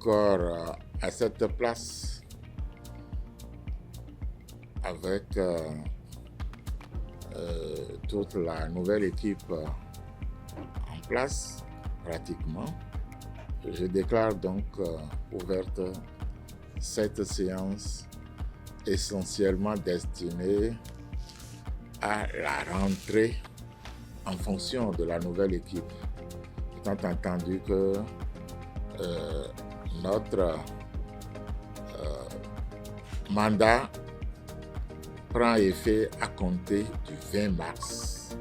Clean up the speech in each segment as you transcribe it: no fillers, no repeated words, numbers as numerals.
encore à cette place avec toute la nouvelle équipe en place pratiquement. Je déclare donc ouverte cette séance essentiellement destinée à la rentrée en fonction de la nouvelle équipe. Étant entendu que notre mandat prend effet à compter du 20 mars,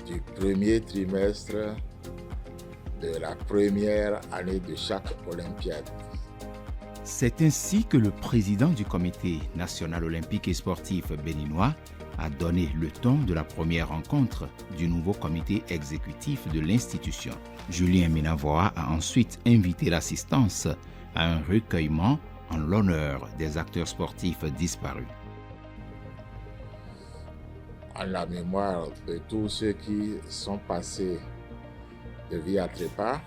du premier trimestre de la première année de chaque Olympiade. C'est ainsi que le président du Comité national olympique et sportif béninois a donné le ton de la première rencontre du nouveau comité exécutif de l'institution. Julien Minavoa a ensuite invité l'assistance à un recueillement en l'honneur des acteurs sportifs disparus. En la mémoire de tous ceux qui sont passés de vie à trépas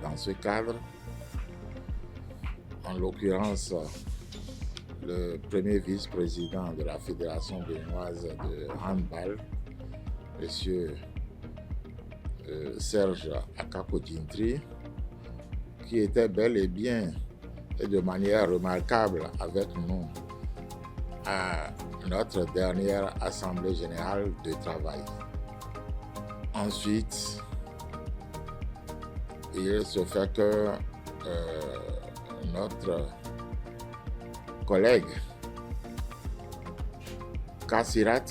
dans ce cadre, en l'occurrence le premier vice-président de la Fédération béninoise de handball, M. Serge Akakodintri, qui était bel et bien et de manière remarquable avec nous à notre dernière Assemblée générale de travail. Ensuite, il se fait que notre collègue Kassirat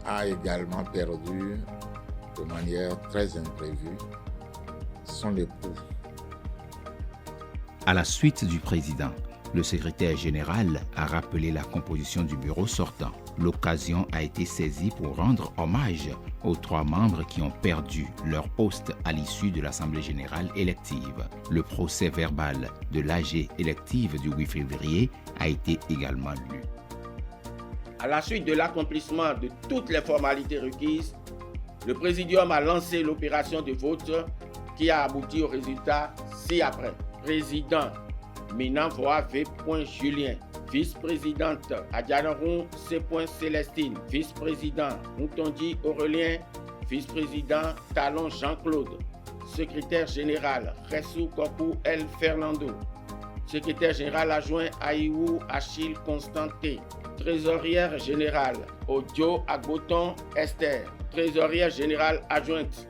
a également perdu de manière très imprévue son époux. À la suite du président, le secrétaire général a rappelé la composition du bureau sortant. L'occasion a été saisie pour rendre hommage aux 3 membres qui ont perdu leur poste à l'issue de l'Assemblée générale élective. Le procès verbal de l'AG élective du 8 février a été également lu. À la suite de l'accomplissement de toutes les formalités requises, le Présidium a lancé l'opération de vote qui a abouti au résultat ci-après. Président Minavoa V. Julien, vice-présidente Adjanaron C. Célestine, vice-président Moutondi Aurélien, vice-président Talon Jean-Claude, secrétaire général Ressou Kokou L. Fernando, secrétaire général adjoint Aïou Achille Constanté, trésorière générale Odio Agboton Esther, trésorière générale adjointe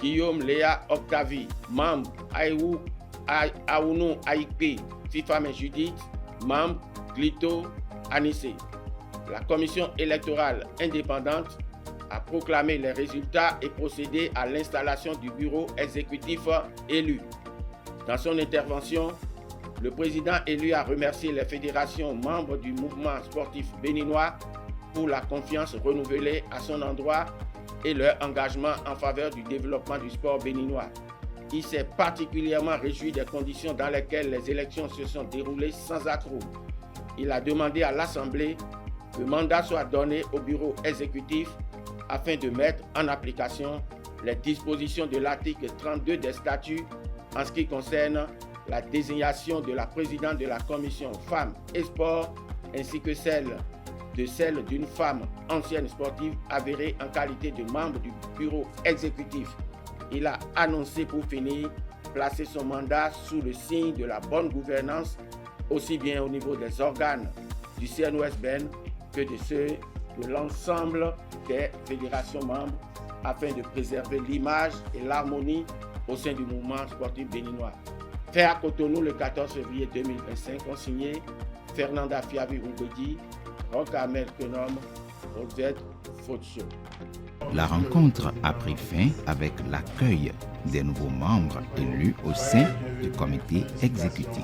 Guillaume Léa Octavie, membre Aïou Aounou Aïpé, Fifame Judith, membre Glito Anissé. La commission électorale indépendante a proclamé les résultats et procédé à l'installation du bureau exécutif élu. Dans son intervention, le président élu a remercié les fédérations membres du mouvement sportif béninois pour la confiance renouvelée à son endroit et leur engagement en faveur du développement du sport béninois. Il s'est particulièrement réjoui des conditions dans lesquelles les élections se sont déroulées sans accroc. Il a demandé à l'Assemblée que le mandat soit donné au bureau exécutif afin de mettre en application les dispositions de l'article 32 des statuts en ce qui concerne la désignation de la présidente de la commission femmes et sport ainsi que celle d'une femme ancienne sportive avérée en qualité de membre du bureau exécutif. Il a annoncé pour finir placer son mandat sous le signe de la bonne gouvernance, aussi bien au niveau des organes du CNOSBN que de ceux de l'ensemble des fédérations membres, afin de préserver l'image et l'harmonie au sein du mouvement sportif béninois. Fait à Cotonou le 14 février 2025, ont signé Fernanda Fiavi Roubedi, Rokamel Kenom, Rosette Fotcho. La rencontre a pris fin avec l'accueil des nouveaux membres élus au sein du comité exécutif.